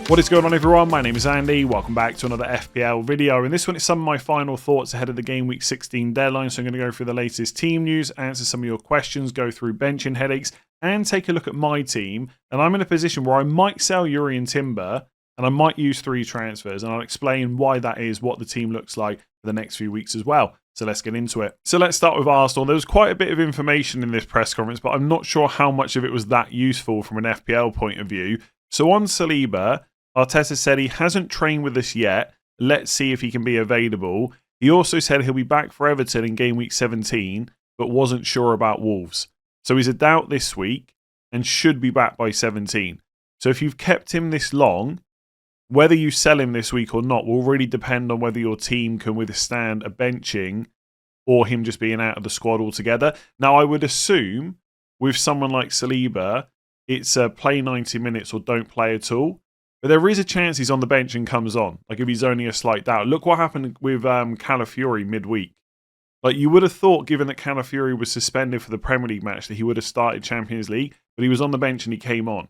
What is going on, everyone? My name is Andy. Welcome back to another FPL video. In this one, it's some of my final thoughts ahead of the Game Week 16 deadline. So I'm going to go through the latest team news, answer some of your questions, go through benching headaches, and take a look at my team. And I'm in a position where I might sell Yuri and Timber, and I might use 3 transfers. And I'll explain why that is, what the team looks like for the next few weeks as well. So let's get into it. So let's start with Arsenal. There was quite a bit of information in this press conference, but I'm not sure how much of it was that useful from an FPL point of view. So on Saliba, Arteta said he hasn't trained with us yet. Let's see if he can be available. He also said he'll be back for Everton in Game Week 17, but wasn't sure about Wolves. So he's a doubt this week and should be back by 17. So if you've kept him this long, whether you sell him this week or not will really depend on whether your team can withstand a benching or him just being out of the squad altogether. Now, I would assume with someone like Saliba, it's play 90 minutes or don't play at all. But there is a chance he's on the bench and comes on. Like if he's only a slight doubt. Look what happened with Calafiori midweek. Like you would have thought, given that Calafiori was suspended for the Premier League match, that he would have started Champions League, but he was on the bench and he came on.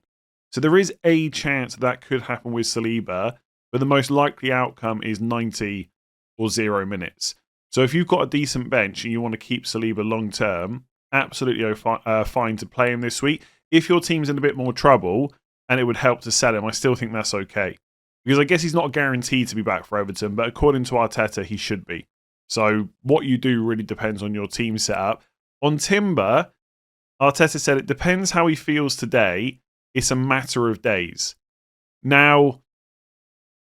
So there is a chance that could happen with Saliba, but the most likely outcome is 90 or 0 minutes. So if you've got a decent bench and you want to keep Saliba long term, absolutely fine to play him this week. If your team's in a bit more trouble, and it would help to sell him, I still think that's okay. Because I guess he's not guaranteed to be back for Everton, but according to Arteta, he should be. So what you do really depends on your team setup. On Timber, Arteta said it depends how he feels today. It's a matter of days. Now,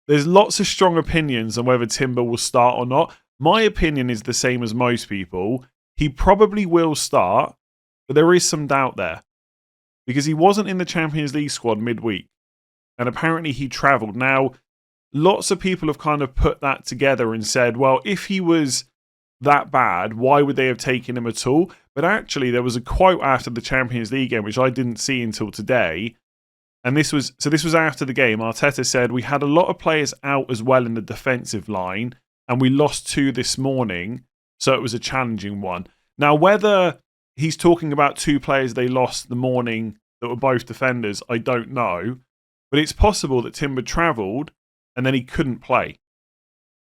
there's lots of strong opinions on whether Timber will start or not. My opinion is the same as most people. He probably will start, but there is some doubt there. Because he wasn't in the Champions League squad midweek. And apparently he travelled. Now, lots of people have kind of put that together and said, well, if he was that bad, why would they have taken him at all? But actually, there was a quote after the Champions League game, which I didn't see until today. And this was after the game. Arteta said, we had a lot of players out as well in the defensive line. And we lost 2 this morning. So it was a challenging one. Now, whether he's talking about 2 players they lost the morning that were both defenders, I don't know. But it's possible that Timber travelled and then he couldn't play.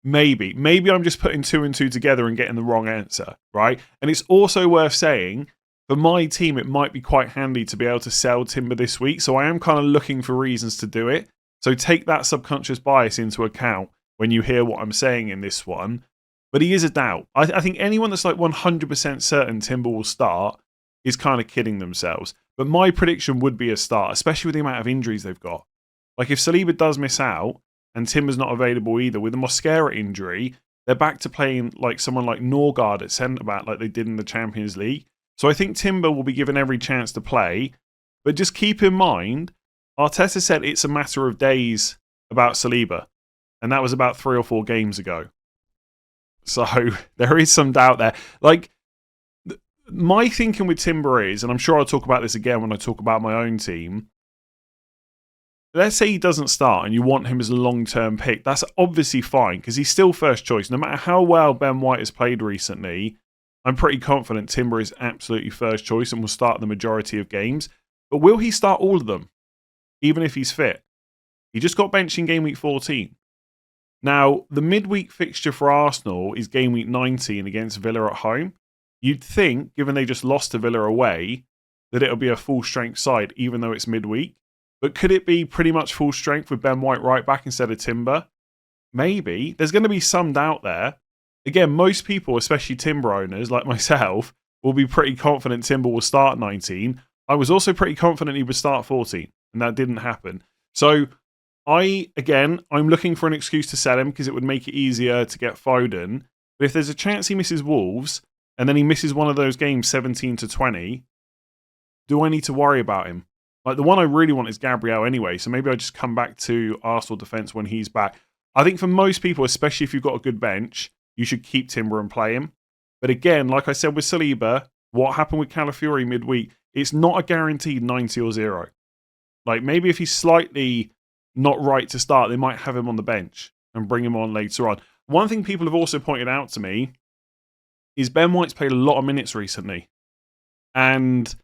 Maybe. Maybe I'm just putting 2 and 2 together and getting the wrong answer, right? And it's also worth saying, for my team, it might be quite handy to be able to sell Timber this week. So I am kind of looking for reasons to do it. So take that subconscious bias into account when you hear what I'm saying in this one. But he is a doubt. I think anyone that's like 100% certain Timber will start is kind of kidding themselves. But my prediction would be a start, especially with the amount of injuries they've got. Like if Saliba does miss out and Timber's not available either, with the Mosquera injury, they're back to playing like someone like Norgard at centre-back like they did in the Champions League. So I think Timber will be given every chance to play. But just keep in mind, Arteta said it's a matter of days about Saliba. And that was about 3 or 4 games ago. So there is some doubt there. Like, my thinking with Timber is, and I'm sure I'll talk about this again when I talk about my own team. Let's say he doesn't start and you want him as a long-term pick. That's obviously fine because he's still first choice. No matter how well Ben White has played recently, I'm pretty confident Timber is absolutely first choice and will start the majority of games. But will he start all of them, even if he's fit? He just got benched in Game Week 14. Now, the midweek fixture for Arsenal is Game Week 19 against Villa at home. You'd think, given they just lost to Villa away, that it'll be a full-strength side, even though it's midweek. But could it be pretty much full strength with Ben White right back instead of Timber? Maybe. There's going to be some doubt there. Again, most people, especially Timber owners like myself, will be pretty confident Timber will start 19. I was also pretty confident he would start 14, and that didn't happen. So, I'm looking for an excuse to sell him because it would make it easier to get Foden. But if there's a chance he misses Wolves, and then he misses one of those games 17 to 20, do I need to worry about him? Like the one I really want is Gabriel anyway, so maybe I just come back to Arsenal defence when he's back. I think for most people, especially if you've got a good bench, you should keep Timber and play him. But again, like I said with Saliba, what happened with Calafiori midweek, it's not a guaranteed 90 or 0. Like maybe if he's slightly not right to start, they might have him on the bench and bring him on later on. One thing people have also pointed out to me is Ben White's played a lot of minutes recently. And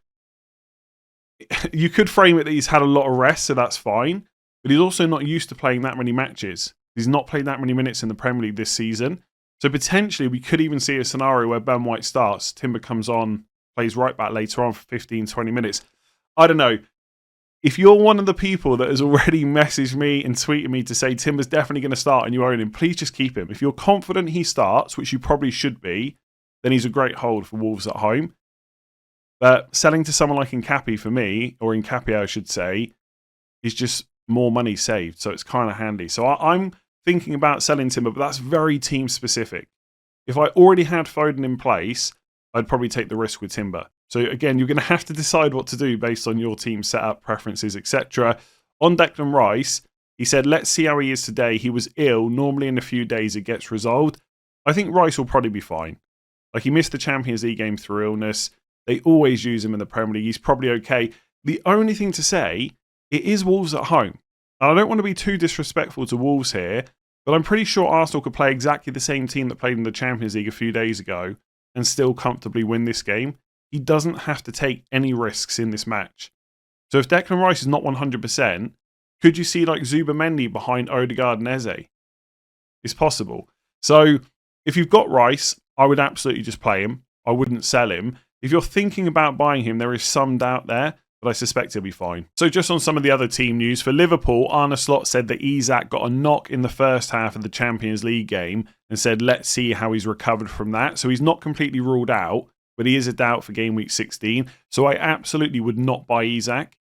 you could frame it that he's had a lot of rest, so that's fine. but he's also not used to playing that many matches. He's not played that many minutes in the Premier League this season. So potentially we could even see a scenario where Ben White starts, Timber comes on, plays right back later on for 15, 20 minutes. I don't know. If you're one of the people that has already messaged me and tweeted me to say Timber's definitely going to start and you own him, please just keep him. If you're confident he starts, which you probably should be, then he's a great hold for Wolves at home. But selling to someone like Nkappi for me, or Nkappi I should say, is just more money saved. So it's kind of handy. So I'm thinking about selling Timber, but that's very team specific. If I already had Foden in place, I'd probably take the risk with Timber. So again, you're going to have to decide what to do based on your team setup, preferences, etc. On Declan Rice, he said, let's see how he is today. He was ill. Normally in a few days it gets resolved. I think Rice will probably be fine. Like, he missed the Champions League game through illness. They always use him in the Premier League. He's probably okay. The only thing to say, it is Wolves at home. And I don't want to be too disrespectful to Wolves here, but I'm pretty sure Arsenal could play exactly the same team that played in the Champions League a few days ago and still comfortably win this game. He doesn't have to take any risks in this match. So if Declan Rice is not 100%, could you see like Zubimendi behind Odegaard and Eze? It's possible. So if you've got Rice, I would absolutely just play him. I wouldn't sell him. If you're thinking about buying him, there is some doubt there, but I suspect he'll be fine. So just on some of the other team news, for Liverpool, Arne Slot said that Isak got a knock in the first half of the Champions League game and said, let's see how he's recovered from that. So he's not completely ruled out, but he is a doubt for game week 16. So I absolutely would not buy Isak.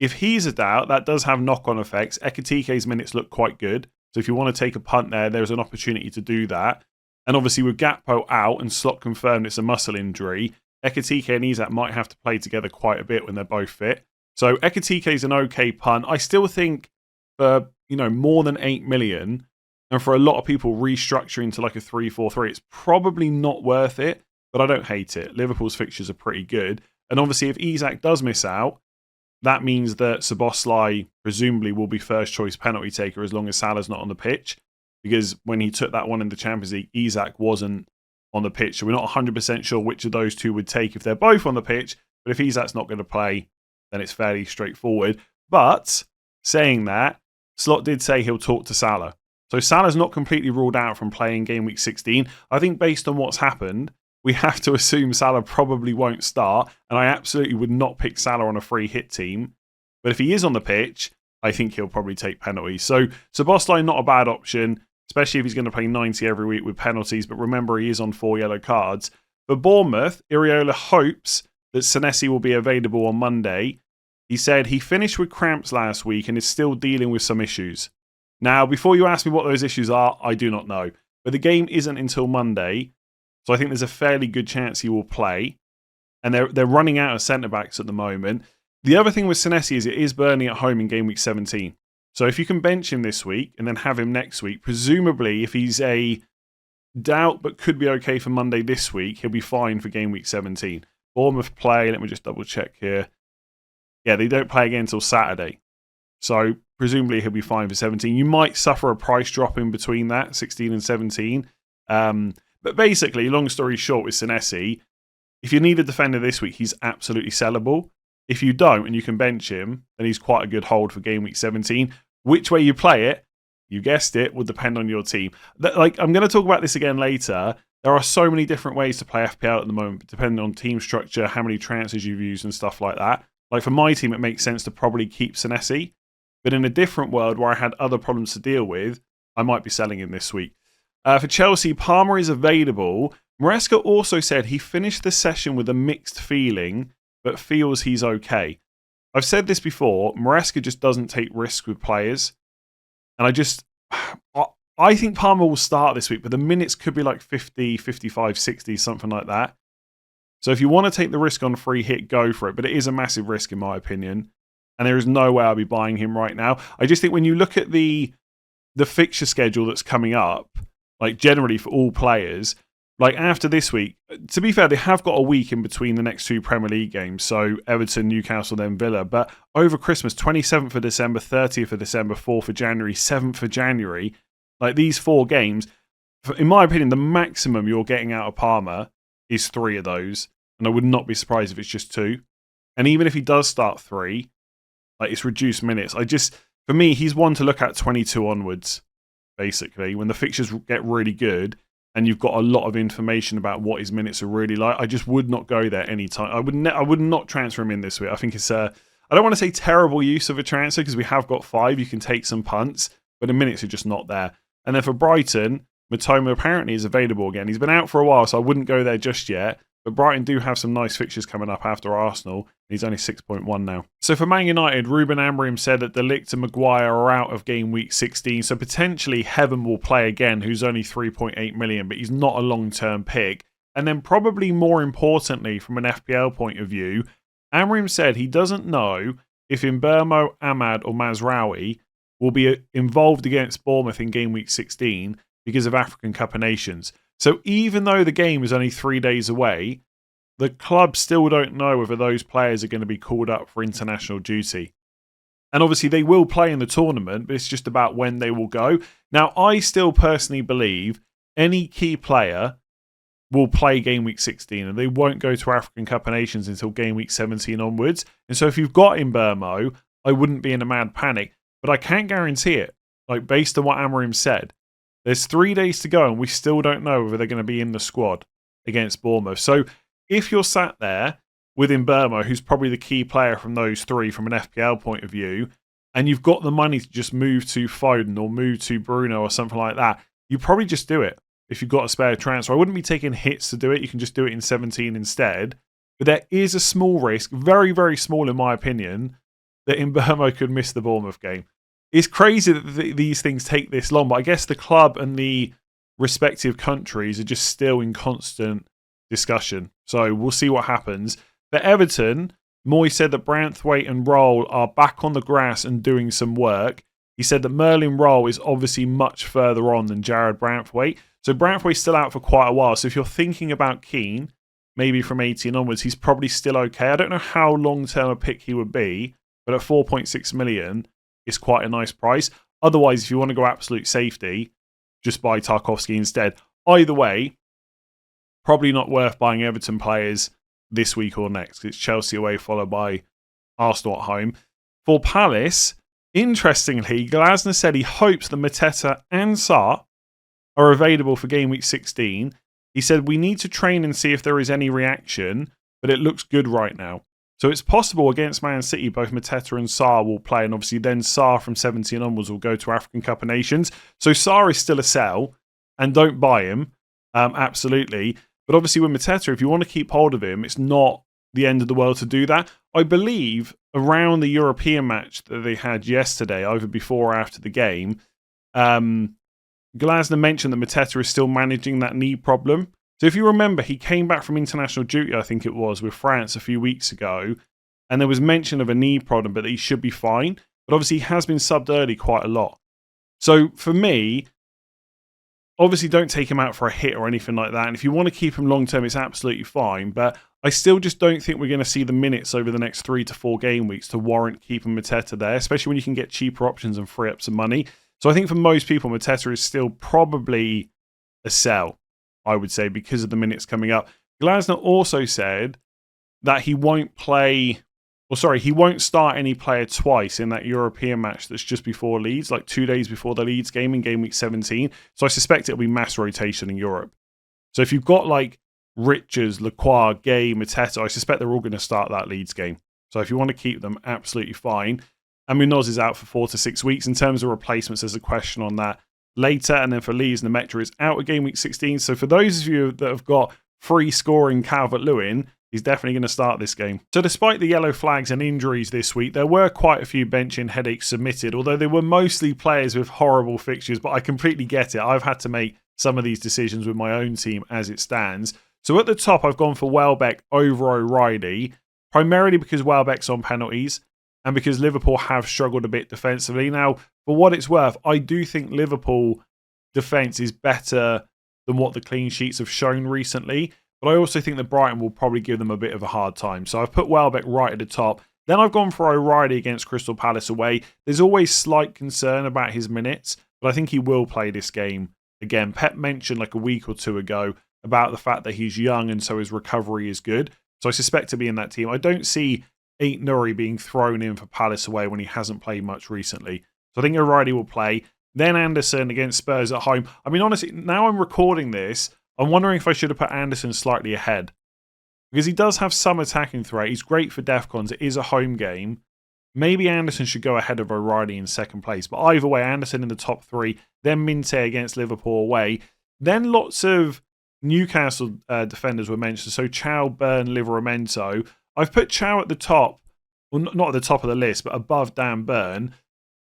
If he's a doubt, that does have knock-on effects. Ekitike's minutes look quite good. So if you want to take a punt there, there's an opportunity to do that. And obviously with Gakpo out and Slot confirmed it's a muscle injury, Ekitike and Isak might have to play together quite a bit when they're both fit. So Ekitike is an okay punt. I still think for, more than 8 million, and for a lot of people restructuring to like a 3-4-3, it's probably not worth it, but I don't hate it. Liverpool's fixtures are pretty good. And obviously if Isak does miss out, that means that Szoboszlai presumably will be first choice penalty taker as long as Salah's not on the pitch. Because when he took that one in the Champions League, Isak wasn't on the pitch. So we're not 100% sure which of those two would take if they're both on the pitch. But if Isak's not going to play, then it's fairly straightforward. But saying that, Slot did say he'll talk to Salah. So Salah's not completely ruled out from playing game week 16. I think based on what's happened, we have to assume Salah probably won't start. And I absolutely would not pick Salah on a free hit team. But if he is on the pitch, I think he'll probably take penalties. So Szoboszlai, not a bad option, especially if he's going to play 90 every week with penalties. But remember, he is on 4 yellow cards. For Bournemouth, Iriola hopes that Senesi will be available on Monday. He said he finished with cramps last week and is still dealing with some issues. Now, before you ask me what those issues are, I do not know. But the game isn't until Monday, so I think there's a fairly good chance he will play. And they're running out of centre-backs at the moment. The other thing with Senesi is it is Burnley at home in game week 17. So if you can bench him this week and then have him next week, presumably if he's a doubt but could be okay for Monday this week, he'll be fine for game week 17. Bournemouth play, let me just double check here. Yeah, they don't play again until Saturday. So presumably he'll be fine for 17. You might suffer a price drop in between that, 16 and 17. But basically, long story short with Senesi, if you need a defender this week, he's absolutely sellable. If you don't and you can bench him, then he's quite a good hold for game week 17. Which way you play it, you guessed it, will depend on your team. I'm going to talk about this again later. There are so many different ways to play FPL at the moment, depending on team structure, how many transfers you've used and stuff like that. Like for my team, it makes sense to probably keep Senesi. But in a different world where I had other problems to deal with, I might be selling him this week. For Chelsea, Palmer is available. Maresca also said he finished the session with a mixed feeling, but feels he's okay. I've said this before, Maresca just doesn't take risks with players. And I think Palmer will start this week, but the minutes could be like 50, 55, 60, something like that. So if you want to take the risk on free hit, go for it. But it is a massive risk in my opinion. And there is no way I'll be buying him right now. I just think when you look at the fixture schedule that's coming up, like generally for all players, like after this week, to be fair, they have got a week in between the next two Premier League games. So Everton, Newcastle, then Villa. But over Christmas, 27th of December, 30th of December, 4th of January, 7th of January, like these 4 games, in my opinion, the maximum you're getting out of Palmer is 3 of those. And I would not be surprised if it's just 2. And even if he does start 3, like it's reduced minutes. for me, he's one to look at 22 onwards, basically. When the fixtures get really good and you've got a lot of information about what his minutes are really like, I just would not go there anytime. I would not transfer him in this week. I think it's I don't want to say terrible use of a transfer because we have got 5. You can take some punts, but the minutes are just not there. And then for Brighton, Matoma apparently is available again. He's been out for a while, so I wouldn't go there just yet. But Brighton do have some nice fixtures coming up after Arsenal. He's only 6.1 now. So for Man United, Ruben Amorim said that De Ligt and Maguire are out of game week 16. So potentially Heaven will play again, who's only 3.8 million, but he's not a long-term pick. And then probably more importantly, from an FPL point of view, Amorim said he doesn't know if Mbeumo, Ahmad or Mazraoui will be involved against Bournemouth in game week 16 because of African Cup of Nations. So even though the game is only 3 days away, the club still don't know whether those players are going to be called up for international duty. And obviously they will play in the tournament, but it's just about when they will go. Now, I still personally believe any key player will play game week 16 and they won't go to African Cup of Nations until game week 17 onwards. And so if you've got Mbeumo, I wouldn't be in a mad panic, but I can't guarantee it. Like based on what Amorim said, there's 3 days to go and we still don't know whether they're going to be in the squad against Bournemouth. So if you're sat there with Mbeumo, who's probably the key player from those 3 from an FPL point of view, and you've got the money to just move to Foden or move to Bruno or something like that, you probably just do it if you've got a spare transfer. I wouldn't be taking hits to do it. You can just do it in 17 instead. But there is a small risk, very, very small in my opinion, that Mbeumo could miss the Bournemouth game. It's crazy that these things take this long, but I guess the club and the respective countries are just still in constant discussion. So we'll see what happens. For Everton, Moy said that Branthwaite and Roll are back on the grass and doing some work. He said that Merlin Roll is obviously much further on than Jared Branthwaite. So Branthwaite's still out for quite a while. So if you're thinking about Keane, maybe from 18 onwards, he's probably still okay. I don't know how long-term a pick he would be, but at 4.6 million, it's quite a nice price. Otherwise, if you want to go absolute safety, just buy Tarkowski instead. Either way, probably not worth buying Everton players this week or next. It's Chelsea away followed by Arsenal at home. For Palace, interestingly, Glasner said he hopes that Mateta and Sarr are available for game week 16. He said, we need to train and see if there is any reaction, but it looks good right now. So it's possible against Man City, both Mateta and Sarr will play, and obviously then Sarr from 17 onwards will go to African Cup of Nations. So Sarr is still a sell, and don't buy him, absolutely. But obviously with Mateta, if you want to keep hold of him, it's not the end of the world to do that. I believe around the European match that they had yesterday, either before or after the game, Glasner mentioned that Mateta is still managing that knee problem. So if you remember, he came back from international duty, I think it was, with France a few weeks ago, and there was mention of a knee problem, but that he should be fine. But obviously he has been subbed early quite a lot. So for me, obviously don't take him out for a hit or anything like that. And if you want to keep him long term, it's absolutely fine. But I still just don't think we're going to see the minutes over the next 3 to 4 game weeks to warrant keeping Mateta there, especially when you can get cheaper options and free up some money. So I think for most people, Mateta is still probably a sell, I would say, because of the minutes coming up. Glasner also said that he won't he won't start any player twice in that European match that's just before Leeds, like 2 days before the Leeds game in game week 17. So I suspect it'll be mass rotation in Europe. So if you've got like Richards, Lacroix, Gay, Mateta, I suspect they're all going to start that Leeds game. So if you want to keep them, absolutely fine. And Munoz is out for 4 to 6 weeks. In terms of replacements, there's a question on that later. And then for Leeds, Nemetra is out of game week 16. So for those of you that have got free scoring Calvert-Lewin, he's definitely going to start this game. So despite the yellow flags and injuries this week, there were quite a few benching headaches submitted, although they were mostly players with horrible fixtures. But I completely get it. I've had to make some of these decisions with my own team as it stands. So at the top, I've gone for Welbeck over O'Reilly, primarily because Welbeck's on penalties and because Liverpool have struggled a bit defensively. Now, for what it's worth, I do think Liverpool defence is better than what the clean sheets have shown recently, but I also think that Brighton will probably give them a bit of a hard time. So I've put Welbeck right at the top. Then I've gone for O'Reilly against Crystal Palace away. There's always slight concern about his minutes, but I think he will play this game. Again, Pep mentioned like a week or two ago about the fact that he's young and so his recovery is good. So I suspect to be in that team. I don't see Ait Nouri being thrown in for Palace away when he hasn't played much recently. So I think O'Reilly will play. Then Anderson against Spurs at home. I mean, honestly, now I'm recording this, I'm wondering if I should have put Anderson slightly ahead. Because he does have some attacking threat. He's great for DEFCONs. It is a home game. Maybe Anderson should go ahead of O'Reilly in second place. But either way, Anderson in the top 3. Then Minte against Liverpool away. Then lots of Newcastle defenders were mentioned. So Chow, Burn, Livramento. I've put Chow at the top. Well, not at the top of the list, but above Dan Burn.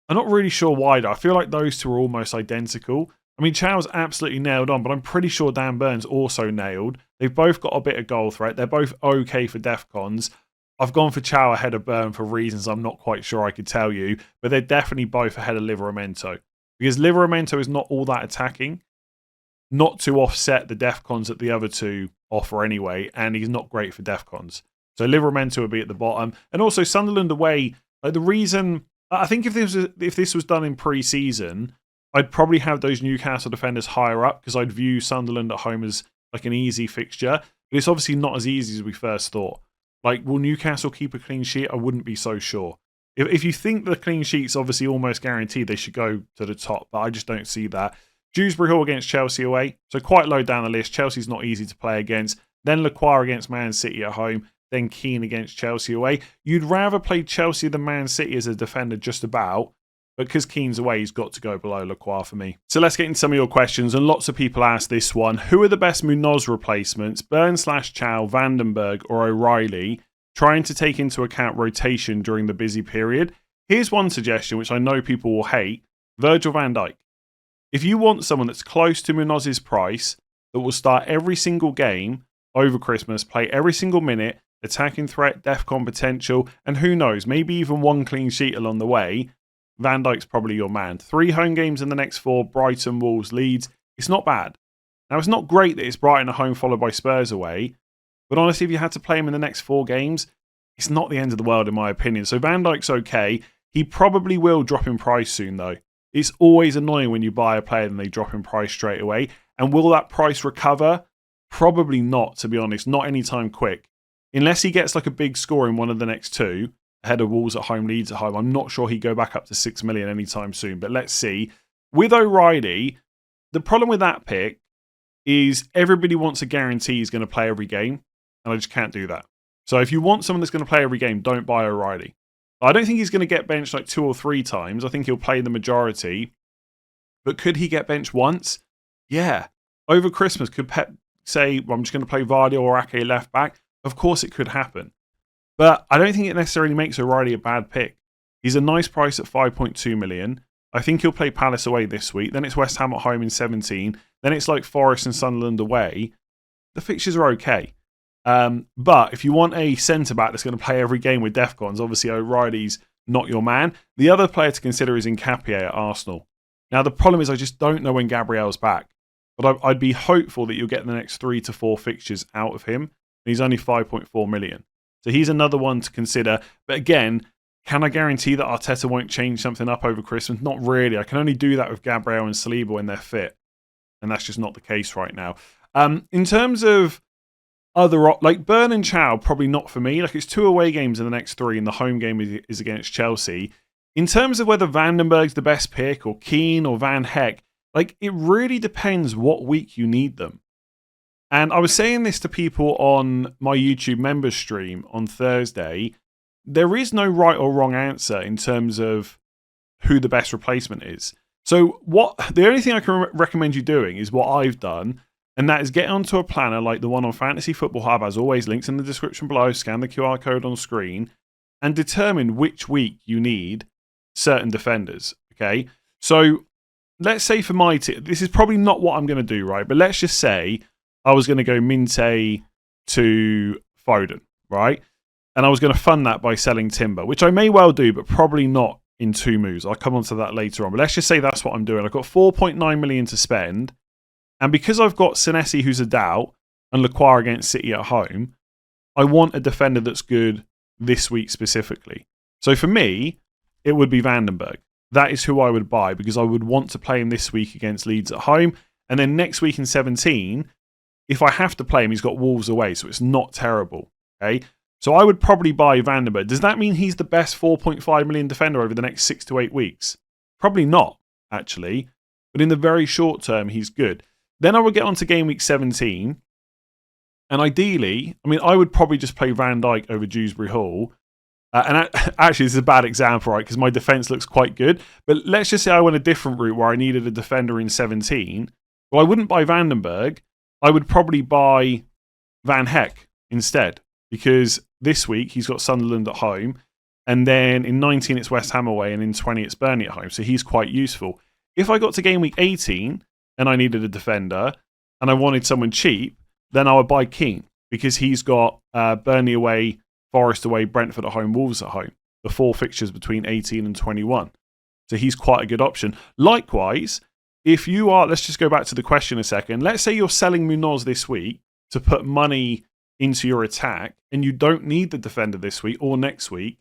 I'm not really sure why, though. I feel like those two are almost identical. I mean, Chow's absolutely nailed on, but I'm pretty sure Dan Burn's also nailed. They've both got a bit of goal threat. They're both okay for DEFCONs. I've gone for Chow ahead of Burn for reasons I'm not quite sure I could tell you, but they're definitely both ahead of Livramento. Because Livramento is not all that attacking, not to offset the DEFCONs that the other two offer anyway, and he's not great for DEFCONs. So Livramento would be at the bottom. And also Sunderland away, like the reason, I think if this was done in pre-season, I'd probably have those Newcastle defenders higher up because I'd view Sunderland at home as like an easy fixture. But it's obviously not as easy as we first thought. Like, will Newcastle keep a clean sheet? I wouldn't be so sure. If you think the clean sheet's obviously almost guaranteed, they should go to the top, but I just don't see that. Dewsbury Hall against Chelsea away, so quite low down the list. Chelsea's not easy to play against. Then Lacroix against Man City at home. Then Keane against Chelsea away. You'd rather play Chelsea than Man City as a defender just about, but because Keane's away, he's got to go below Lacroix for me. So let's get into some of your questions, and lots of people asked this one. Who are the best Munoz replacements, Burn/Chow, Vandenberg or O'Reilly, trying to take into account rotation during the busy period? Here's one suggestion, which I know people will hate, Virgil van Dijk. If you want someone that's close to Munoz's price, that will start every single game over Christmas, play every single minute, attacking threat, DEFCON potential, and who knows, maybe even one clean sheet along the way, Van Dijk's probably your man. 3 home games in the next 4, Brighton, Wolves, Leeds. It's not bad. Now, it's not great that it's Brighton at home followed by Spurs away, but honestly, if you had to play him in the next 4 games, it's not the end of the world in my opinion. So Van Dijk's okay. He probably will drop in price soon though. It's always annoying when you buy a player and they drop in price straight away. And will that price recover? Probably not, to be honest. Not anytime quick. Unless he gets like a big score in one of the next 2, ahead of Wolves at home, Leeds at home, I'm not sure he'd go back up to 6 million anytime soon. But let's see. With O'Reilly, the problem with that pick is everybody wants a guarantee he's going to play every game. And I just can't do that. So if you want someone that's going to play every game, don't buy O'Reilly. I don't think he's going to get benched like 2 or 3 times. I think he'll play the majority. But could he get benched once? Yeah. Over Christmas, could Pep say, well, I'm just going to play Vardy or Ake left back? Of course it could happen. But I don't think it necessarily makes O'Reilly a bad pick. He's a nice price at 5.2 million. I think he'll play Palace away this week. Then it's West Ham at home in 17. Then it's like Forest and Sunderland away. The fixtures are okay. But if you want a centre-back that's going to play every game with DEFCONs, obviously O'Reilly's not your man. The other player to consider is Nketiah at Arsenal. Now, the problem is I just don't know when Gabriel's back. But I'd be hopeful that you'll get the next 3 to 4 fixtures out of him. He's only 5.4 million. So he's another one to consider. But again, can I guarantee that Arteta won't change something up over Christmas? Not really. I can only do that with Gabriel and Saliba when they're fit. And that's just not the case right now. In terms of other, like Burn and Chow, probably not for me. Like it's 2 away games in the next 3 and the home game is against Chelsea. In terms of whether Vandenberg's the best pick or Keane or Van Heck, like it really depends what week you need them. And I was saying this to people on my YouTube members stream on Thursday. There is no right or wrong answer in terms of who the best replacement is. So the only thing I can recommend you doing is what I've done, and that is get onto a planner like the one on Fantasy Football Hub, as always, links in the description below, scan the QR code on screen, and determine which week you need certain defenders, okay? So let's say for my team, this is probably not what I'm going to do, right? But let's just say I was going to go Minte to Foden, right? And I was going to fund that by selling Timber, which I may well do, but probably not in 2 moves. I'll come on to that later on. But let's just say that's what I'm doing. I've got 4.9 million to spend. And because I've got Senesi, who's a doubt, and Lacroix against City at home, I want a defender that's good this week specifically. So for me, it would be Vandenberg. That is who I would buy because I would want to play him this week against Leeds at home. And then next week in 17, if I have to play him, he's got Wolves away. So it's not terrible. Okay. So I would probably buy Vandenberg. Does that mean he's the best 4.5 million defender over the next 6 to 8 weeks? Probably not, actually. But in the very short term, he's good. Then I would get on to game week 17. And ideally, I mean, I would probably just play Van Dijk over Dewsbury Hall. Actually, this is a bad example, right? Because my defence looks quite good. But let's just say I went a different route where I needed a defender in 17. Well, I wouldn't buy Vandenberg. I would probably buy Van Heck instead. Because this week, he's got Sunderland at home. And then in 19, it's West Ham away. And in 20, it's Burnley at home. So he's quite useful. If I got to game week 18 and I needed a defender and I wanted someone cheap, then I would buy Keane. Because he's got Burnley away, Forest away, Brentford at home, Wolves at home. The 4 fixtures between 18 and 21. So he's quite a good option. Likewise, if you are, let's just go back to the question a second. Let's say you're selling Munoz this week to put money into your attack and you don't need the defender this week or next week,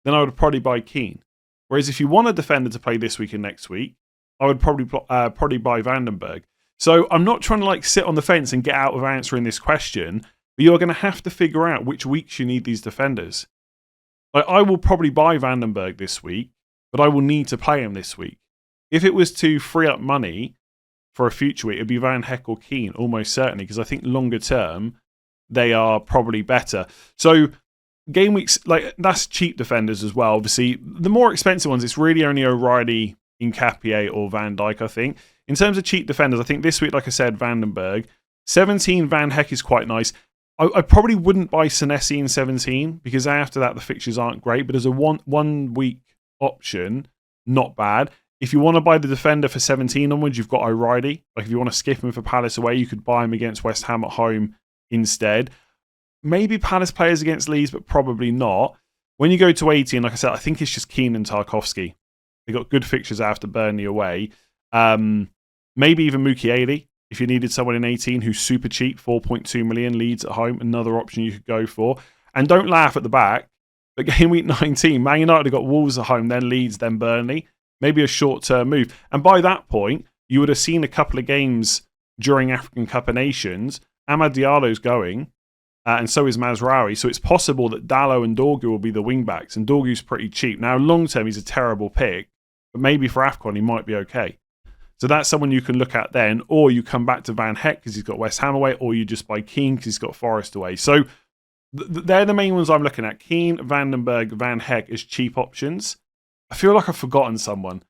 then I would probably buy Keane. Whereas if you want a defender to play this week and next week, I would probably buy Vandenberg. So I'm not trying to like sit on the fence and get out of answering this question. But you're going to have to figure out which weeks you need these defenders. Like, I will probably buy Vandenberg this week, but I will need to play him this week. If it was to free up money for a future week, it would be Van Heck or Keane, almost certainly, because I think longer term, they are probably better. So game weeks, like that's cheap defenders as well. Obviously, the more expensive ones, it's really only O'Reilly, Nketiah or Van Dijk, I think. In terms of cheap defenders, I think this week, like I said, Vandenberg. 17, Van Heck is quite nice. I probably wouldn't buy Senesi in 17 because after that the fixtures aren't great, but as a one week option, not bad. If you want to buy the defender for 17 onwards, you've got O'Reilly. Like if you want to skip him for Palace away, you could buy him against West Ham at home instead. Maybe Palace players against Leeds, but probably not. When you go to 18, like I said, I think it's just Keane and Tarkowski. They got good fixtures after Burnley away. Maybe even Mukiele. If you needed someone in 18 who's super cheap, 4.2 million, Leeds at home, another option you could go for. And don't laugh at the back, but game week 19, Man United have got Wolves at home, then Leeds, then Burnley. Maybe a short-term move. And by that point, you would have seen a couple of games during African Cup of Nations. Amad Diallo's going, and so is Mazraoui. So it's possible that Dallo and Dorgu will be the wing-backs, and Dorgu's pretty cheap. Now, long-term, he's a terrible pick, but maybe for AFCON, he might be okay. So that's someone you can look at then, or you come back to Van Heck because he's got West Ham away, or you just buy Keane because he's got Forest away. So they're the main ones I'm looking at. Keane, Vandenberg, Van Heck as cheap options. I feel like I've forgotten someone.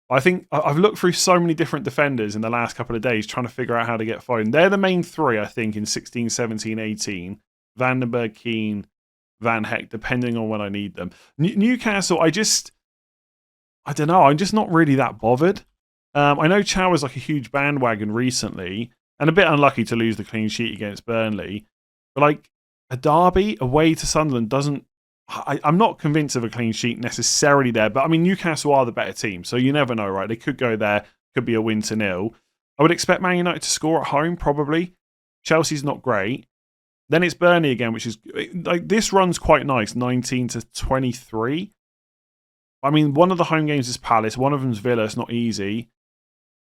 I think I've looked through so many different defenders in the last couple of days trying to figure out how to get phone. They're the main 3, I think, in 16, 17, 18. Vandenberg, Keane, Van Heck, depending on when I need them. Newcastle, I don't know. I'm just not really that bothered. I know Chow was like a huge bandwagon recently and a bit unlucky to lose the clean sheet against Burnley. But like a derby away to Sunderland doesn't... I'm not convinced of a clean sheet necessarily there. But I mean, Newcastle are the better team. So you never know, right? They could go there. Could be a win to 0. I would expect Man United to score at home, probably. Chelsea's not great. Then it's Burnley again, which is... like this run's quite nice, 19 to 23. I mean, one of the home games is Palace. One of them's Villa. It's not easy.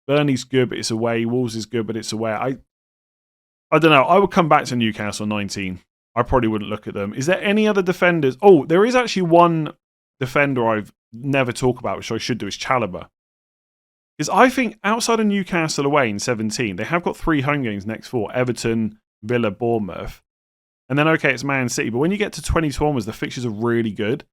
Burnley's good, but it's away. Wolves is good, but it's away. I don't know. I would come back to Newcastle 19. I probably wouldn't look at them. Is there any other defenders? Oh, there is actually one defender I've never talked about, which I should do, is Chalobah. Because I think outside of Newcastle away in 17, they have got 3 home games next 4. Everton, Villa, Bournemouth. And then, okay, it's Man City. But when you get to 22 onwards, the fixtures are really good.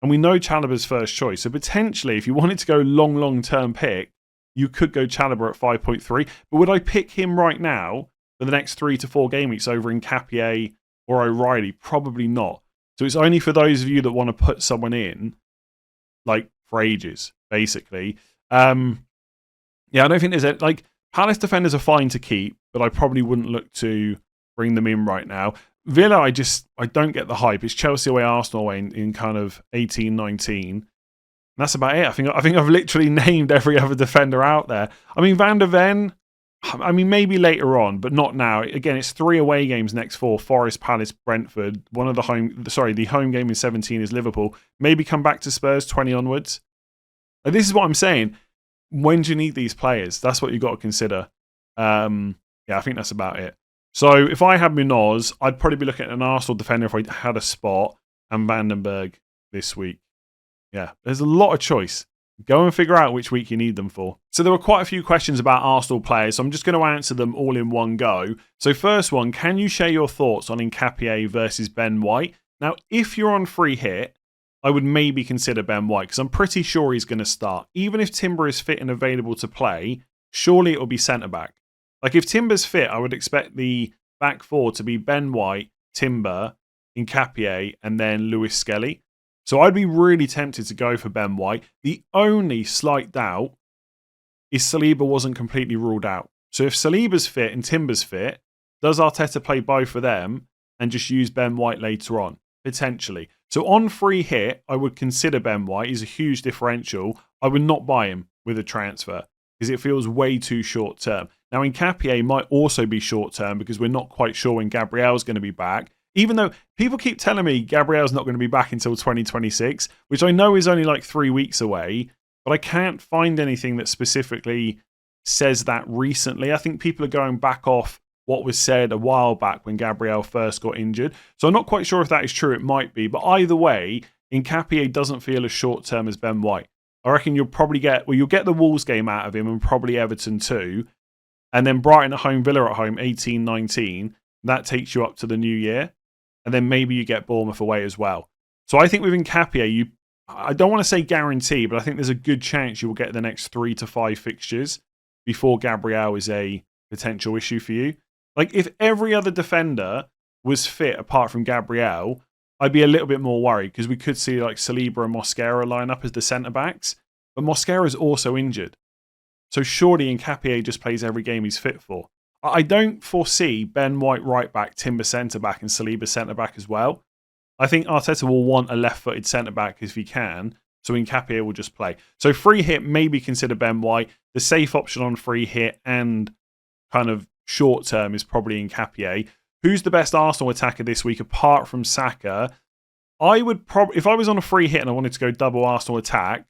And we know Chalobah's first choice. So potentially, if you wanted to go long-term pick, you could go Chalobah at 5.3. But would I pick him right now for the next 3 to 4 game weeks over Nketiah or O'Reilly? Probably not. So it's only for those of you that want to put someone in, like, for ages, basically. Yeah, I don't think there's... like, Palace defenders are fine to keep, but I probably wouldn't look to bring them in right now. Villa, I don't get the hype. It's Chelsea away, Arsenal away in kind of 18, 19. That's about it. I think I've literally named every other defender out there. I mean, Van der Ven, I mean, maybe later on, but not now. Again, it's 3 away games next 4. Forest, Palace, Brentford. The home game in 17 is Liverpool. Maybe come back to Spurs 20 onwards. Like, this is what I'm saying. When do you need these players? That's what you've got to consider. Yeah, I think that's about it. So if I had Munoz, I'd probably be looking at an Arsenal defender if I had a spot, and Vandenberg this week. Yeah, there's a lot of choice. Go and figure out which week you need them for. So there were quite a few questions about Arsenal players, so I'm just going to answer them all in one go. So first one, can you share your thoughts on Nketiah versus Ben White? Now, if you're on free hit, I would maybe consider Ben White because I'm pretty sure he's going to start. Even if Timber is fit and available to play, surely it will be centre-back. Like if Timber's fit, I would expect the back four to be Ben White, Timber, Nketiah, and then Lewis Skelly. So I'd be really tempted to go for Ben White. The only slight doubt is Saliba wasn't completely ruled out. So if Saliba's fit and Timber's fit, does Arteta play both of them and just use Ben White later on? Potentially. So on free hit, I would consider Ben White. He's a huge differential. I would not buy him with a transfer because it feels way too short term. Now, Nketiah might also be short term because we're not quite sure when Gabriel's going to be back. Even though people keep telling me Gabriel's not going to be back until 2026, which I know is only like 3 weeks away, but I can't find anything that specifically says that recently. I think people are going back off what was said a while back when Gabriel first got injured. So I'm not quite sure if that is true. It might be. But either way, Nketiah doesn't feel as short term as Ben White. I reckon you'll get the Wolves game out of him and probably Everton too. And then Brighton at home, Villa at home, 18-19. That takes you up to the new year. And then maybe you get Bournemouth away as well. So I think with Nketiah, I don't want to say guarantee, but I think there's a good chance you will get the next 3 to 5 fixtures before Gabriel is a potential issue for you. Like if every other defender was fit apart from Gabriel, I'd be a little bit more worried because we could see like Saliba and Mosquera line up as the centre-backs. But Mosquera is also injured. So surely Nketiah just plays every game he's fit for. I don't foresee Ben White right back, Timber centre back, and Saliba centre back as well. I think Arteta will want a left-footed centre back if he can, so Nketiah will just play. So free hit, maybe consider Ben White. The safe option on free hit and kind of short term is probably Nketiah. Who's the best Arsenal attacker this week apart from Saka? I would probably, if I was on a free hit and I wanted to go double Arsenal attack,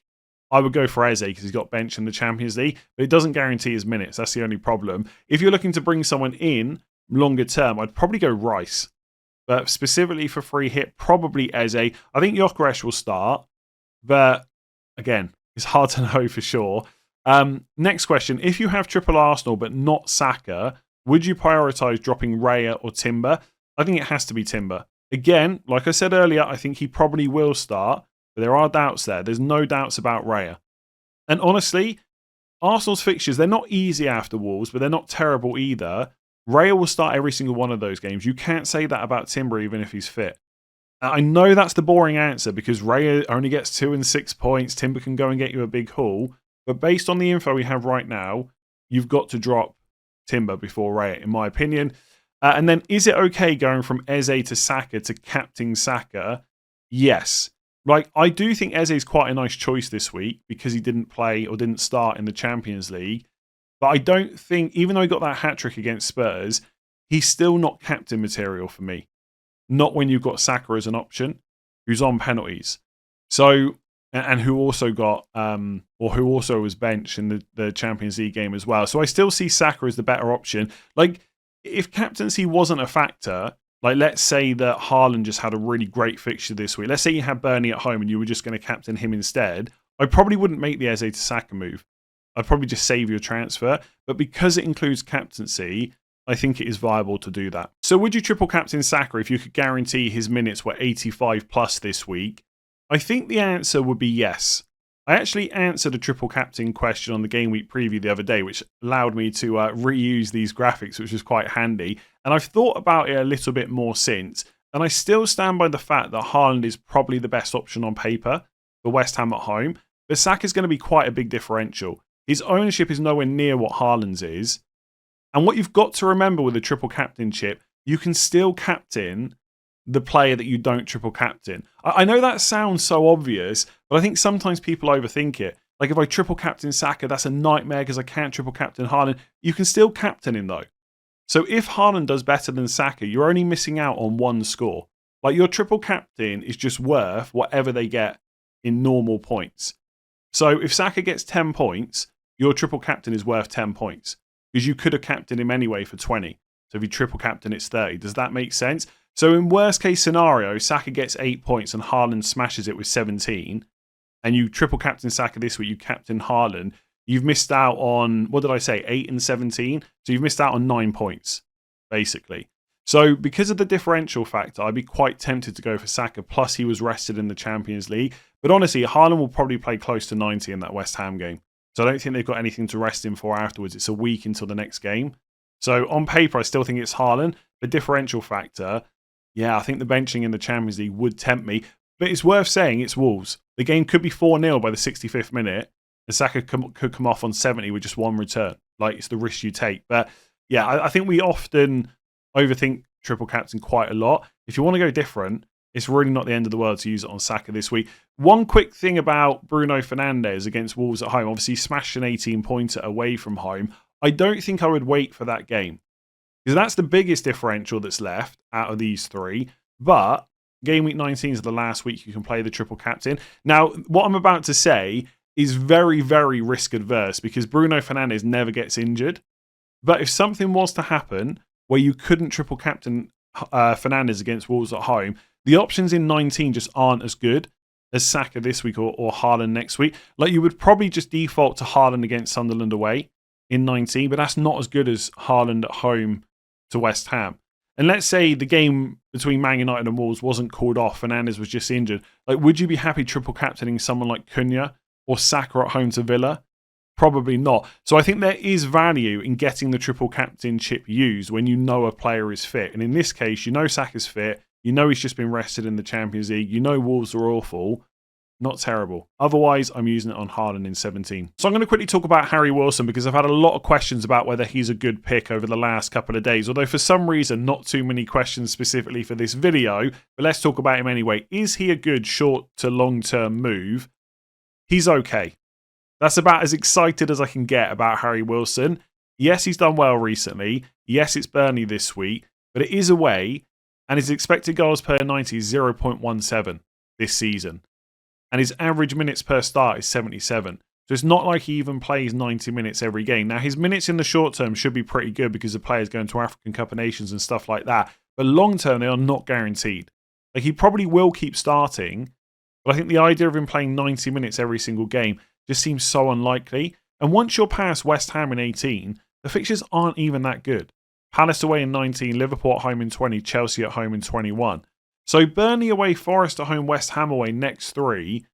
I would go for Eze because he's got bench in the Champions League, but it doesn't guarantee his minutes. That's the only problem. If you're looking to bring someone in longer term, I'd probably go Rice. But specifically for free hit, probably Eze. I think Gyökeres will start, but again, it's hard to know for sure. Next question. If you have triple Arsenal but not Saka, would you prioritise dropping Raya or Timber? I think it has to be Timber. Again, like I said earlier, I think he probably will start. But there are doubts there. There's no doubts about Raya. And honestly, Arsenal's fixtures, they're not easy after Wolves, but they're not terrible either. Raya will start every single one of those games. You can't say that about Timber even if he's fit. I know that's the boring answer because Raya only gets 2 and 6 points. Timber can go and get you a big haul. But based on the info we have right now, you've got to drop Timber before Raya, in my opinion. And then is it okay going from Eze to Saka to captain Saka? Yes. Like, I do think Eze is quite a nice choice this week because he didn't play or didn't start in the Champions League. But I don't think, even though he got that hat-trick against Spurs, he's still not captain material for me. Not when you've got Saka as an option, who's on penalties. So, and who also got, or who also was benched in the Champions League game as well. So I still see Saka as the better option. Like, if captaincy wasn't a factor, like, let's say that Haaland just had a really great fixture this week. Let's say you had Burnley at home and you were just going to captain him instead. I probably wouldn't make the Eze to Saka move. I'd probably just save your transfer. But because it includes captaincy, I think it is viable to do that. So would you triple captain Saka if you could guarantee his minutes were 85 plus this week? I think the answer would be yes. I actually answered a triple captain question on the Gameweek preview the other day, which allowed me to reuse these graphics, which was quite handy. And I've thought about it a little bit more since. And I still stand by the fact that Haaland is probably the best option on paper for West Ham at home. But Saka's going to be quite a big differential. His ownership is nowhere near what Haaland's is. And what you've got to remember with a triple captainship, you can still captain the player that you don't triple captain. I know that sounds so obvious, but I think sometimes people overthink it. Like if I triple captain Saka, that's a nightmare because I can't triple captain Haaland. You can still captain him though. So if Haaland does better than Saka, you're only missing out on one score. Like your triple captain is just worth whatever they get in normal points. So if Saka gets 10 points, your triple captain is worth 10 points because you could have captained him anyway for 20. So if you triple captain, it's 30. Does that make sense? So in worst case scenario, Saka gets 8 points and Haaland smashes it with 17. and you triple captain Saka this week, you captain Haaland, you've missed out on, what did I say, 8 and 17? So you've missed out on 9 points, basically. So because of the differential factor, I'd be quite tempted to go for Saka, plus he was rested in the Champions League. But honestly, Haaland will probably play close to 90 in that West Ham game. So I don't think they've got anything to rest him for afterwards. It's a week until the next game. So on paper, I still think it's Haaland. But differential factor, yeah, I think the benching in the Champions League would tempt me. But it's worth saying it's Wolves. The game could be 4-0 by the 65th minute. And Saka could come off on 70 with just one return. Like, it's the risk you take. But yeah, I think we often overthink triple captain quite a lot. If you want to go different, it's really not the end of the world to use it on Saka this week. One quick thing about Bruno Fernandes against Wolves at home. Obviously, smashed an 18-pointer away from home. I don't think I would wait for that game, because that's the biggest differential that's left out of these three. But game week 19 is the last week you can play the triple captain. Now, what I'm about to say is very, very risk adverse, because Bruno Fernandes never gets injured. But if something was to happen where you couldn't triple captain Fernandes against Wolves at home, the options in 19 just aren't as good as Saka this week or Haaland next week. Like, you would probably just default to Haaland against Sunderland away in 19, but that's not as good as Haaland at home to West Ham. And let's say the game between Man United and Wolves wasn't called off, Fernandes was just injured. Like, would you be happy triple captaining someone like Cunha or Saka at home to Villa? Probably not. So I think there is value in getting the triple captainship used when you know a player is fit. And in this case, you know Saka's fit. You know he's just been rested in the Champions League. You know Wolves are awful. Not terrible. Otherwise, I'm using it on Haaland in 17. So I'm going to quickly talk about Harry Wilson, because I've had a lot of questions about whether he's a good pick over the last couple of days. Although for some reason, not too many questions specifically for this video. But let's talk about him anyway. Is he a good short to long-term move? He's okay. That's about as excited as I can get about Harry Wilson. Yes, he's done well recently. Yes, it's Burnley this week. But it is away. And his expected goals per 90 is 0.17 this season. And his average minutes per start is 77. So it's not like he even plays 90 minutes every game. Now, his minutes in the short term should be pretty good because the players going to African Cup of Nations and stuff like that. But long term, they are not guaranteed. Like, he probably will keep starting. But I think the idea of him playing 90 minutes every single game just seems so unlikely. And once you're past West Ham in 18, the fixtures aren't even that good. Palace away in 19, Liverpool at home in 20, Chelsea at home in 21. So Burnley away, Forest at home, West Ham away, next three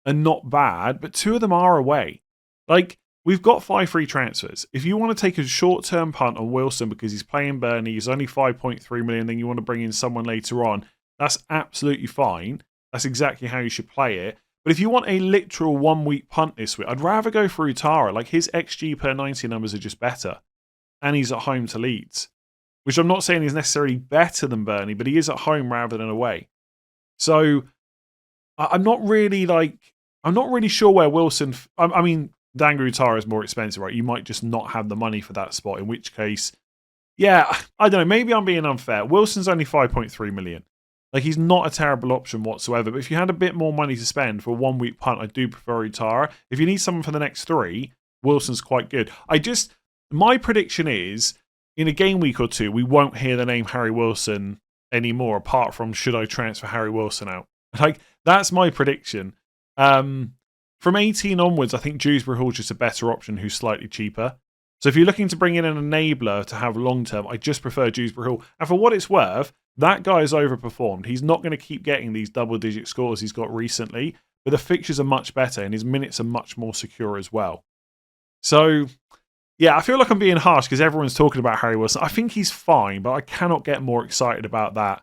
are not bad, but two of them are away. Like, we've got 5 free transfers. If you want to take a short-term punt on Wilson because he's playing Burnley, he's only 5.3 million, then you want to bring in someone later on, that's absolutely fine. That's exactly how you should play it. But if you want a literal 1-week punt this week, I'd rather go for Utara. Like, his XG per 90 numbers are just better. And he's at home to Leeds, which I'm not saying is necessarily better than Burnley, but he is at home rather than away. So I'm not really sure where Wilson. I mean, Dango Utara is more expensive, right? You might just not have the money for that spot. In which case, yeah, I don't know. Maybe I'm being unfair. Wilson's only 5.3 million. Like, he's not a terrible option whatsoever. But if you had a bit more money to spend for a 1-week punt, I do prefer Utara. If you need someone for the next 3, Wilson's quite good. My prediction is, in a game week or two, we won't hear the name Harry Wilson anymore, apart from should I transfer Harry Wilson out? Like, that's my prediction. From 18 onwards, I think Dewsbury Hall's just a better option who's slightly cheaper. So if you're looking to bring in an enabler to have long term, I just prefer Dewsbury Hall. And for what it's worth, that guy has overperformed. He's not going to keep getting these double-digit scores he's got recently, but the fixtures are much better and his minutes are much more secure as well. So yeah, I feel like I'm being harsh because everyone's talking about Harry Wilson. I think he's fine, but I cannot get more excited about that.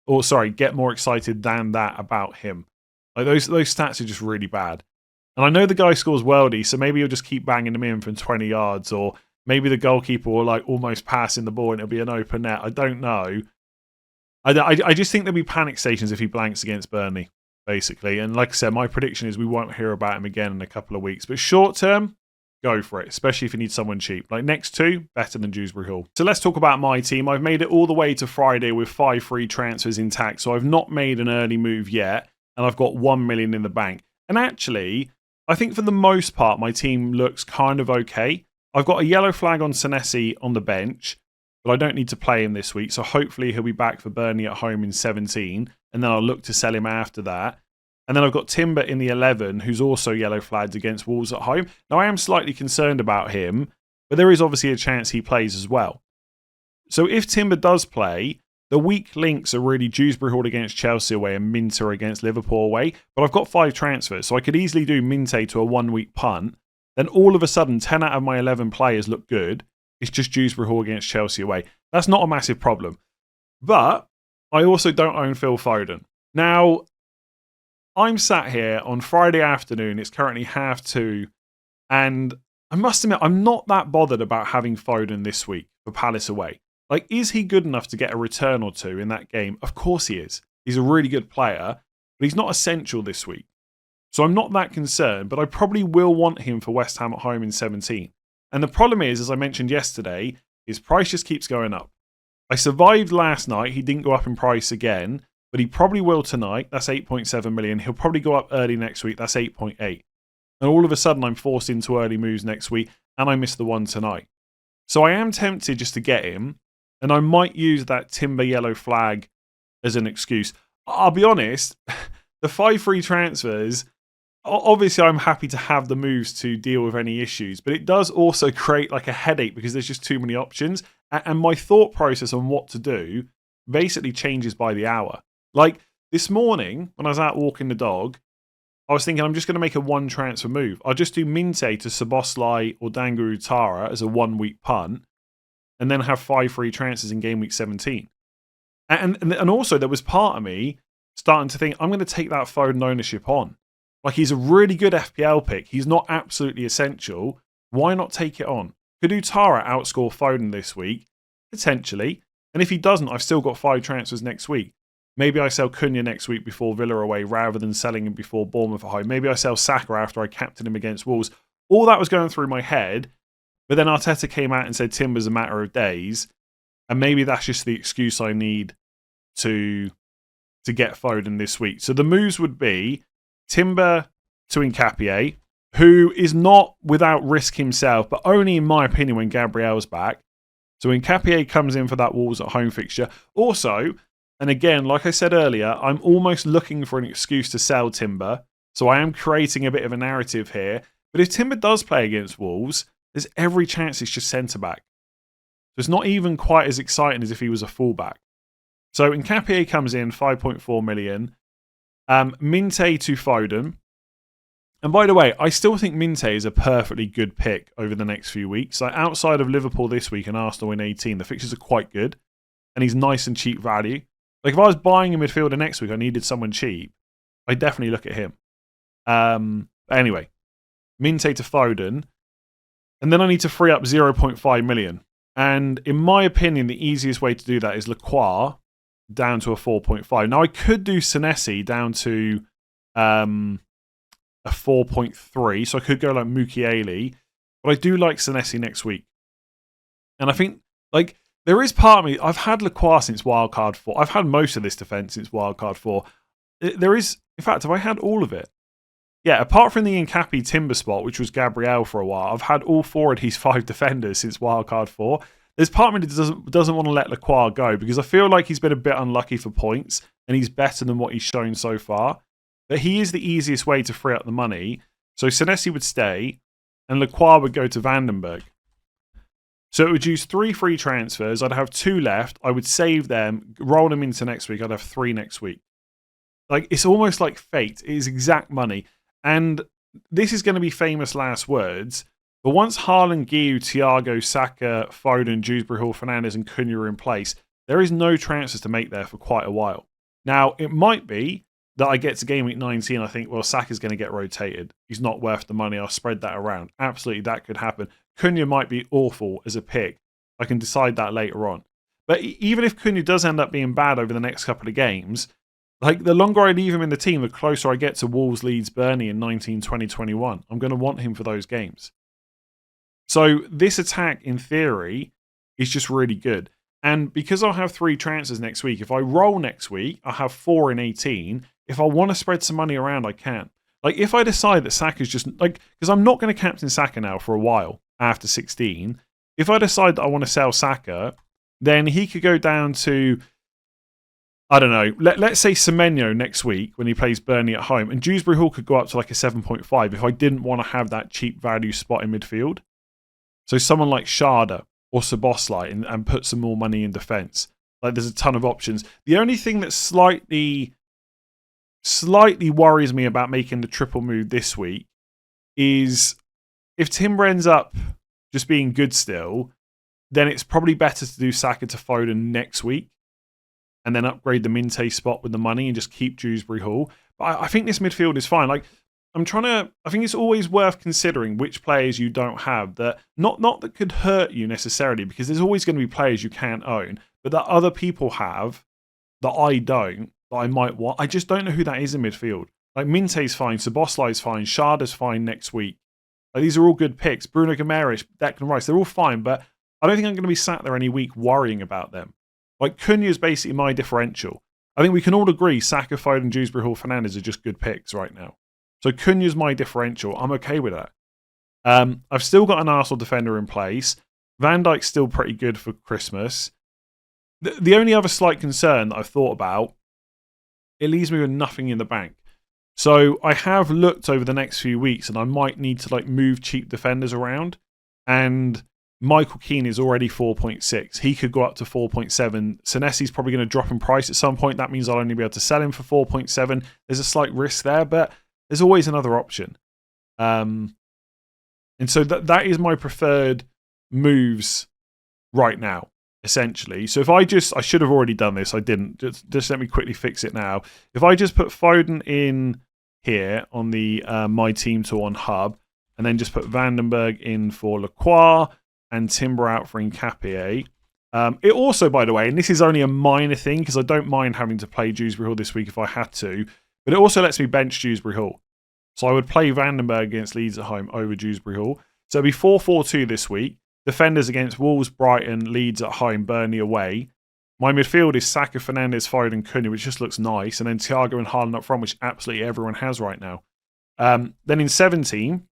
Or sorry, get more excited than that about him. Like, those stats are just really bad. And I know the guy scores worldy, so maybe he'll just keep banging him in from 20 yards, or maybe the goalkeeper will like almost passing the ball and it'll be an open net. I don't know. I just think there'll be panic stations if he blanks against Burnley, basically. And like I said, my prediction is we won't hear about him again in a couple of weeks. But short term, go for it, especially if you need someone cheap. Like, next 2, better than Dewsbury Hall. So let's talk about my team. I've made it all the way to Friday with 5 free transfers intact. So I've not made an early move yet. And I've got 1 million in the bank. And actually, I think for the most part, my team looks kind of okay. I've got a yellow flag on Senesi on the bench, but I don't need to play him this week. So hopefully he'll be back for Burnley at home in 17. And then I'll look to sell him after that. And then I've got Timber in the 11, who's also yellow flagged against Wolves at home. Now, I am slightly concerned about him, but there is obviously a chance he plays as well. So if Timber does play, the weak links are really Dewsbury Hall against Chelsea away and Minter against Liverpool away. But I've got 5 transfers, so I could easily do Minte to a 1-week punt. Then all of a sudden, 10 out of my 11 players look good. It's just Dewsbury Hall against Chelsea away. That's not a massive problem. But I also don't own Phil Foden. Now, I'm sat here on Friday afternoon. It's currently 2:30. And I must admit, I'm not that bothered about having Foden this week for Palace away. Like, is he good enough to get a return or two in that game? Of course he is. He's a really good player, but he's not essential this week. So I'm not that concerned, but I probably will want him for West Ham at home in 17. And the problem is, as I mentioned yesterday, his price just keeps going up. I survived last night. He didn't go up in price again, but he probably will tonight. That's 8.7 million. He'll probably go up early next week. That's 8.8. And all of a sudden, I'm forced into early moves next week, and I missed the one tonight. So I am tempted just to get him, and I might use that Timber yellow flag as an excuse. I'll be honest, the 5 free transfers, obviously I'm happy to have the moves to deal with any issues, but it does also create like a headache because there's just too many options. And my thought process on what to do basically changes by the hour. Like this morning, when I was out walking the dog, I was thinking I'm just going to make a 1 transfer move. I'll just do Minte to Szoboszlai or Dangu Utara as a 1-week punt, and then have 5 free transfers in game week 17. And also there was part of me starting to think I'm going to take that Foden ownership on. Like, he's a really good FPL pick. He's not absolutely essential. Why not take it on? Could Utara outscore Foden this week? Potentially. And if he doesn't, I've still got 5 transfers next week. Maybe I sell Cunha next week before Villa away rather than selling him before Bournemouth at home. Maybe I sell Saka after I captain him against Wolves. All that was going through my head. But then Arteta came out and said Timber's a matter of days. And maybe that's just the excuse I need to get Foden this week. So the moves would be Timber to Nkapie, who is not without risk himself, but only in my opinion when Gabriel's back. So Nkapie comes in for that Wolves at home fixture. Also, and again, like I said earlier, I'm almost looking for an excuse to sell Timber. So I am creating a bit of a narrative here. But if Timber does play against Wolves, there's every chance it's just centre-back. So it's not even quite as exciting as if he was a fullback. So Nkapie comes in, 5.4 million. Minte to Foden. And by the way, I still think Minte is a perfectly good pick over the next few weeks. Like outside of Liverpool this week and Arsenal in 18, the fixtures are quite good. And he's nice and cheap value. Like if I was buying a midfielder next week, I needed someone cheap, I'd definitely look at him. Anyway, Minte to Foden. And then I need to free up 0.5 million. And in my opinion, the easiest way to do that is Lacroix down to a 4.5. Now, I could do Senesi down to a 4.3. So I could go like Mukiele. But I do like Senesi next week. And I think, like, there is part of me, I've had Lacroix since Wildcard 4. I've had most of this defence since Wildcard 4. There is, in fact, have I had all of it? Yeah, apart from the Nkapie Timber spot, which was Gabriel for a while, I've had all 4 of these 5 defenders since Wildcard 4. There's part of me that doesn't want to let Lacroix go because I feel like he's been a bit unlucky for points and he's better than what he's shown so far. But he is the easiest way to free up the money. So Senesi would stay and Lacroix would go to Vandenberg. So it would use 3 free transfers. I'd have 2 left. I would save them, roll them into next week. I'd have 3 next week. Like, it's almost like fate. It is exact money. And this is going to be famous last words. But once Haaland, Guiu, Thiago, Saka, Foden, Dewsbury Hall, Fernandes and Cunha are in place, there is no transfers to make there for quite a while. Now, it might be that I get to game week 19, I think, well, Saka's going to get rotated. He's not worth the money. I'll spread that around. Absolutely, that could happen. Cunha might be awful as a pick. I can decide that later on. But even if Cunha does end up being bad over the next couple of games, like the longer I leave him in the team, the closer I get to Wolves, Leeds, Burnley in 19, 20, 21. I'm going to want him for those games. So this attack, in theory, is just really good. And because I'll have 3 transfers next week, if I roll next week, I'll have 4 in 18. If I want to spread some money around, I can. Like if I decide that Saka's just like, because I'm not going to captain Saka now for a while after 16. If I decide that I want to sell Saka, then he could go down to, I don't know. Let's say Semenyo next week when he plays Burnley at home, and Dewsbury Hall could go up to like a 7.5 if I didn't want to have that cheap value spot in midfield. So someone like Sharda or Szoboszlai and put some more money in defence. Like there's a ton of options. The only thing that slightly worries me about making the triple move this week is if Timber ends up just being good still, then it's probably better to do Saka to Foden next week and then upgrade the Minte spot with the money and just keep Dewsbury Hall. But I think this midfield is fine. Like I think it's always worth considering which players you don't have that not that could hurt you necessarily, because there's always going to be players you can't own, but that other people have that I don't, that I might want. I just don't know who that is in midfield. Like Minte's fine, Szoboszlai's fine, Sharda's fine next week. Like, these are all good picks. Bruno Guimaraes, Declan Rice, they're all fine, but I don't think I'm going to be sat there any week worrying about them. Like Cunha is basically my differential. I think we can all agree Saka, Foden, Dewsbury Hall, Fernandes are just good picks right now. So Cunha's my differential. I'm okay with that. I've still got an Arsenal defender in place. Van Dijk's still pretty good for Christmas. The only other slight concern that I've thought about, it leaves me with nothing in the bank. So I have looked over the next few weeks and I might need to like move cheap defenders around. And Michael Keane is already 4.6. He could go up to 4.7. Senesi's probably going to drop in price at some point. That means I'll only be able to sell him for 4.7. There's a slight risk there, but there's always another option. And so that is my preferred moves right now, essentially. So if I should have already done this. I didn't. Just let me quickly fix it now. If I just put Foden in here on the My Team Tool on Hub, and then just put Vandenberg in for Lacroix and Timber out for Nkapie. It also, by the way, and this is only a minor thing because I don't mind having to play Dewsbury Hall this week if I had to, but it also lets me bench Dewsbury Hall. So I would play Vandenberg against Leeds at home over Dewsbury Hall. So it'll be 4-4-2 this week. Defenders against Wolves, Brighton, Leeds at home, Burnley away. My midfield is Saka, Fernandes, Foden, Cunha, which just looks nice. And then Thiago and Haaland up front, which absolutely everyone has right now. Then in 17,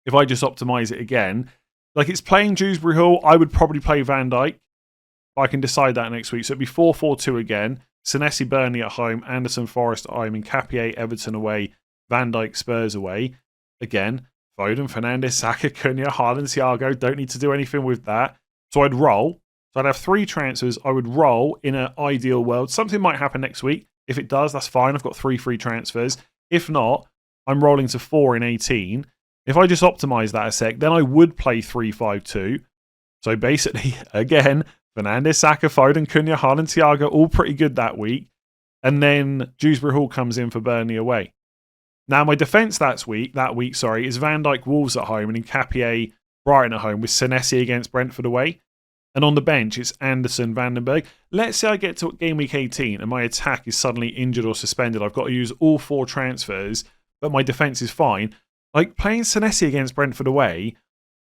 if I just optimise it again, like it's playing Dewsbury Hall, I would probably play Van Dijk. But I can decide that next week. So it'd be 4-4-2 again. Senesi, Burnley at home, Anderson, Forest at home, Nkapie, Everton away, Van Dijk, Spurs away. Again, Foden, Fernandes, Saka, Cunha, Haaland, Thiago. Don't need to do anything with that. So I'd roll. So I'd have 3 transfers. I would roll in an ideal world. Something might happen next week. If it does, that's fine. I've got 3 free transfers. If not, I'm rolling to 4 in 18. If I just optimise that a sec, then I would play 3-5-2. So basically, again, Fernandes, Saka, Foden, Cunha, Haaland, Thiago, all pretty good that week. And then Dewsbury Hall comes in for Burnley away. Now, my defence that week, is Van Dijk, Wolves at home, and Nkapie, Brighton at home, with Senesi against Brentford away. And on the bench, it's Anderson, Vandenberg. Let's say I get to game week 18 and my attack is suddenly injured or suspended. I've got to use all 4 transfers, but my defence is fine. Like playing Senesi against Brentford away,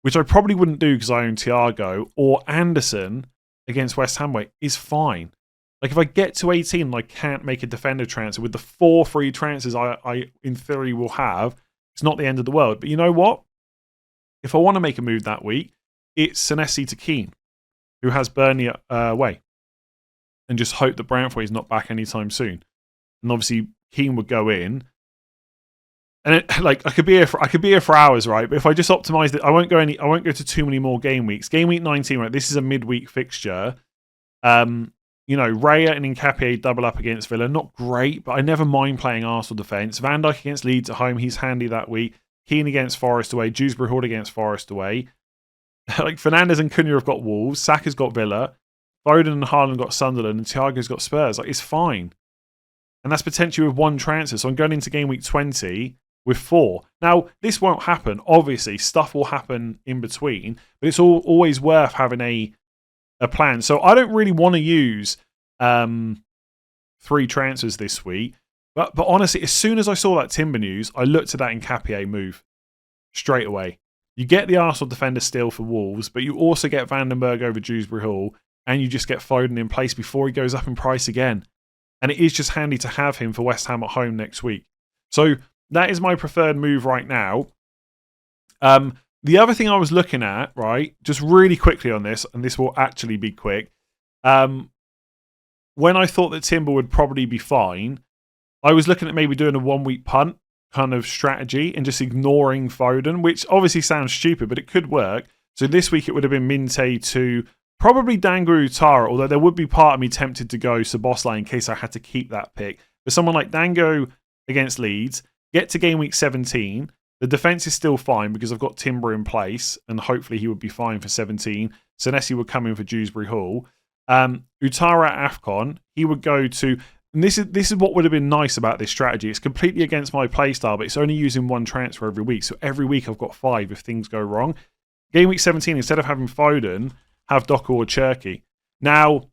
which I probably wouldn't do because I own Thiago, or Anderson against West Ham away, is fine. Like if I get to 18 and I can't make a defender transfer with the 4 free transfers I in theory will have, it's not the end of the world. But you know what? If I want to make a move that week, it's Senesi to Keane, who has Burnley away, and just hope that Branthwaite is not back anytime soon. And obviously Keane would go in, and I could be here for hours, right? But if I just optimise it, I won't go to too many more game weeks. Game week 19, right? This is a midweek fixture. Raya and Nkapie double up against Villa. Not great, but I never mind playing Arsenal defence. Van Dijk against Leeds at home. He's handy that week. Keane against Forest away. Dewsbury Hall against Forest away. Like Fernandes and Cunha have got Wolves. Saka's got Villa. Foden and Haaland got Sunderland. And Thiago's got Spurs. Like, it's fine. And that's potentially with 1 transfer. So I'm going into game week 20 with 4. Now, this won't happen. Obviously, stuff will happen in between. But it's always worth having a plan. So I don't really want to use 3 transfers this week. But honestly, as soon as I saw that Timber news, I looked at that Nkapie move straight away. You get the Arsenal defender still for Wolves, but you also get Vandenberg over Dewsbury Hall, and you just get Foden in place before he goes up in price again. And it is just handy to have him for West Ham at home next week. So that is my preferred move right now. The other thing I was looking at, right, just really quickly on this, and this will actually be quick. when I thought that Timber would probably be fine, I was looking at maybe doing a 1 week punt kind of strategy and just ignoring Foden, which obviously sounds stupid, but it could work. So this week it would have been Minte to probably Dango Utara, although there would be part of me tempted to go Szoboszlai in case I had to keep that pick. But someone like Dango against Leeds, get to game week 17. The defence is still fine because I've got Timber in place, and hopefully he would be fine for 17. Senesi would come in for Dewsbury Hall. Utara at AFCON, he would go to... And this is what would have been nice about this strategy. It's completely against my playstyle, but it's only using one transfer every week. So every week I've got 5 if things go wrong. Game week 17, instead of having Foden, have Doku or Cherki. Now,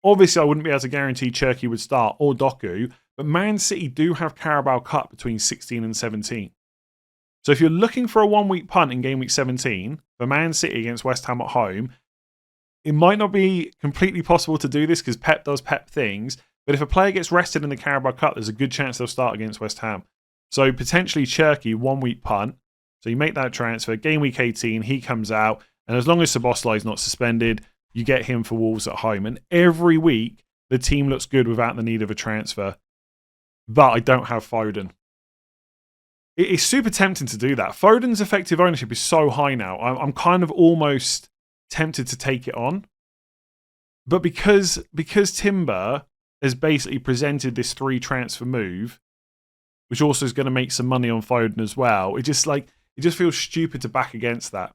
obviously I wouldn't be able to guarantee Cherki would start or Doku, but Man City do have Carabao Cup between 16 and 17. So if you're looking for a 1 week punt in game week 17 for Man City against West Ham at home, it might not be completely possible to do this because Pep does Pep things. But if a player gets rested in the Carabao Cup, there's a good chance they'll start against West Ham. So potentially Cherki, 1 week punt. So you make that transfer. Game week 18, he comes out. And as long as Szoboszlai is not suspended, you get him for Wolves at home. And every week, the team looks good without the need of a transfer. But I don't have Foden. It's super tempting to do that. Foden's effective ownership is so high now. I'm kind of almost tempted to take it on. But because Timber has basically presented this 3 transfer move, which also is going to make some money on Foden as well, it just feels stupid to back against that.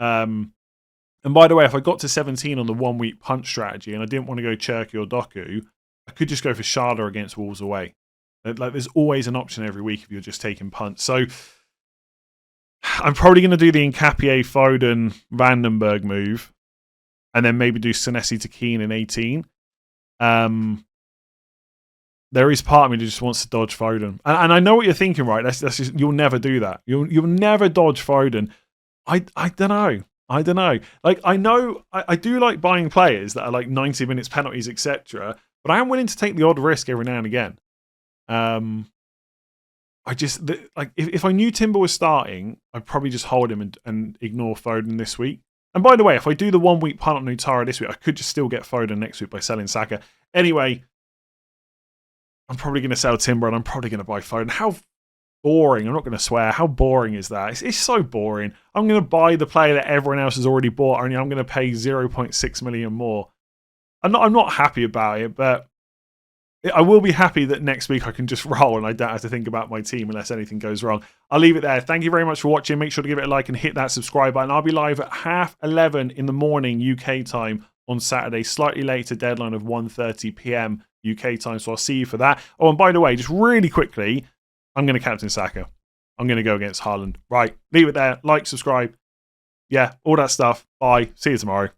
And by the way, if I got to 17 on the 1 week punt strategy and I didn't want to go Cherki or Doku, I could just go for Sharda against Wolves away. Like, there's always an option every week if you're just taking punts. So I'm probably going to do the Nkapie, Foden, Vandenberg move, and then maybe do Senesi to Keane in 18. There is part of me that just wants to dodge Foden, and I know what you're thinking, right? That's just, you'll never do that. You'll never dodge Foden. I don't know. Like, I know I do like buying players that are like 90 minutes penalties, etc. But I am willing to take the odd risk every now and again. If I knew Timber was starting, I'd probably just hold him and ignore Foden this week. And by the way, if I do the 1 week punt on Utara this week, I could just still get Foden next week by selling Saka. Anyway, I'm probably going to sell Timber and I'm probably going to buy Foden. How boring. I'm not going to swear. How boring is that? It's so boring. I'm going to buy the player that everyone else has already bought, only I'm going to pay 0.6 million more. I'm not happy about it, but I will be happy that next week I can just roll and I don't have to think about my team unless anything goes wrong. I'll leave it there. Thank you very much for watching. Make sure to give it a like and hit that subscribe button. I'll be live at 11:30 in the morning UK time on Saturday, slightly later deadline of 1:30 PM UK time. So I'll see you for that. Oh, and by the way, just really quickly, I'm going to captain Saka. I'm going to go against Haaland. Right, leave it there. Like, subscribe. Yeah, all that stuff. Bye. See you tomorrow.